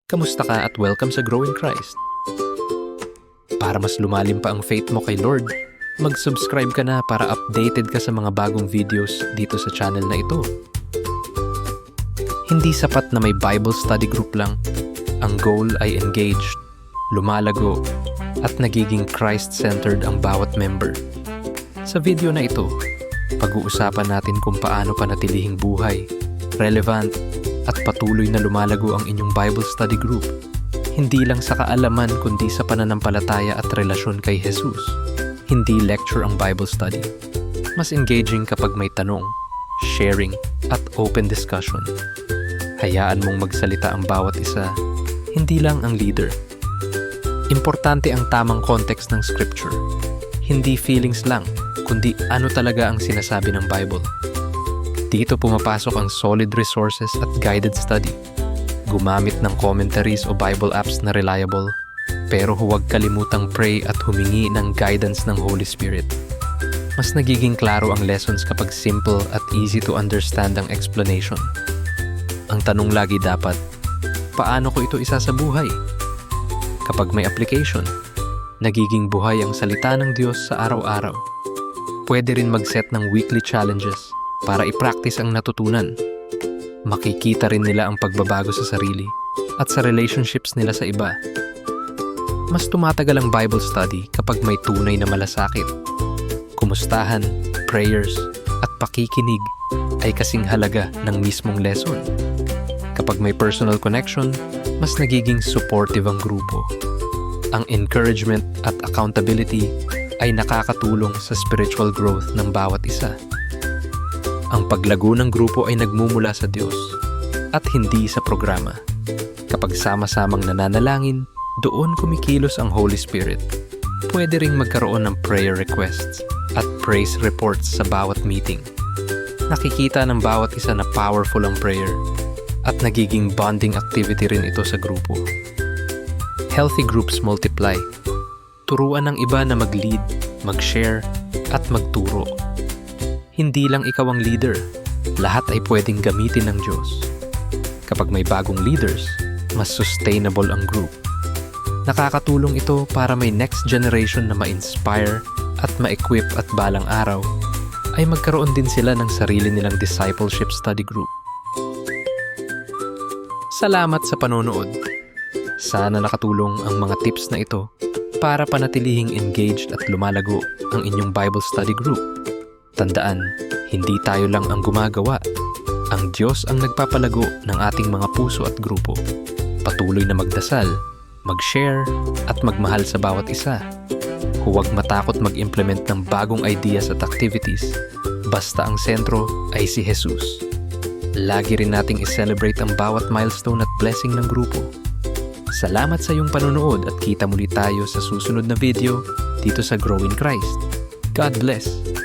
Kamusta ka at welcome sa Grow in Christ. Para mas lumalim pa ang faith mo kay Lord, mag-subscribe ka na para updated ka sa mga bagong videos dito sa channel na ito. Hindi sapat na may Bible study group lang. Ang goal ay engaged, lumalago, at nagiging Christ-centered ang bawat member. Sa video na ito, pag-uusapan natin kung paano panatilihing buhay, relevant, at patuloy na lumalago ang inyong Bible study group. Hindi lang sa kaalaman kundi sa pananampalataya at relasyon kay Jesus. Hindi lecture ang Bible study. Mas engaging kapag may tanong, sharing, at open discussion. Hayaan mong magsalita ang bawat isa, hindi lang ang leader. Importante ang tamang context ng scripture. Hindi feelings lang, kundi ano talaga ang sinasabi ng Bible. Dito pumapasok ang solid resources at guided study. Gumamit ng commentaries o Bible apps na reliable, pero huwag kalimutang pray at humingi ng guidance ng Holy Spirit. Mas nagiging klaro ang lessons kapag simple at easy to understand ang explanation. Ang tanong lagi dapat, paano ko ito isasabuhay? Kapag may application, nagiging buhay ang salita ng Diyos sa araw-araw. Pwede rin mag-set ng weekly challenges para i-practice ang natutunan. Makikita rin nila ang pagbabago sa sarili at sa relationships nila sa iba. Mas tumatagal ang Bible study kapag may tunay na malasakit. Kumustahan, prayers, at pakikinig ay kasing halaga ng mismong lesson. Kapag may personal connection, mas nagiging supportive ang grupo. Ang encouragement at accountability ay nakakatulong sa spiritual growth ng bawat isa. Ang paglago ng grupo ay nagmumula sa Diyos at hindi sa programa. Kapag sama-samang nananalangin, doon kumikilos ang Holy Spirit. Pwede ring magkaroon ng prayer requests at praise reports sa bawat meeting. Nakikita ng bawat isa na powerful ang prayer at nagiging bonding activity rin ito sa grupo. Healthy groups multiply. Turuan ng iba na mag-lead, mag-share, at magturo. Hindi lang ikaw ang leader, lahat ay pwedeng gamitin ng Diyos. Kapag may bagong leaders, mas sustainable ang group. Nakakatulong ito para may next generation na ma-inspire at ma-equip at balang araw, ay magkaroon din sila ng sarili nilang discipleship study group. Salamat sa panonood. Sana nakatulong ang mga tips na ito para panatilihing engaged at lumalago ang inyong Bible study group. Tandaan, hindi tayo lang ang gumagawa. Ang Diyos ang nagpapalago ng ating mga puso at grupo. Patuloy na magdasal, mag-share, at magmahal sa bawat isa. Huwag matakot mag-implement ng bagong ideas at activities. Basta ang sentro ay si Jesus. Lagi rin nating i-celebrate ang bawat milestone at blessing ng grupo. Salamat sa iyong panonood at kita muli tayo sa susunod na video dito sa Grow in Christ. God bless!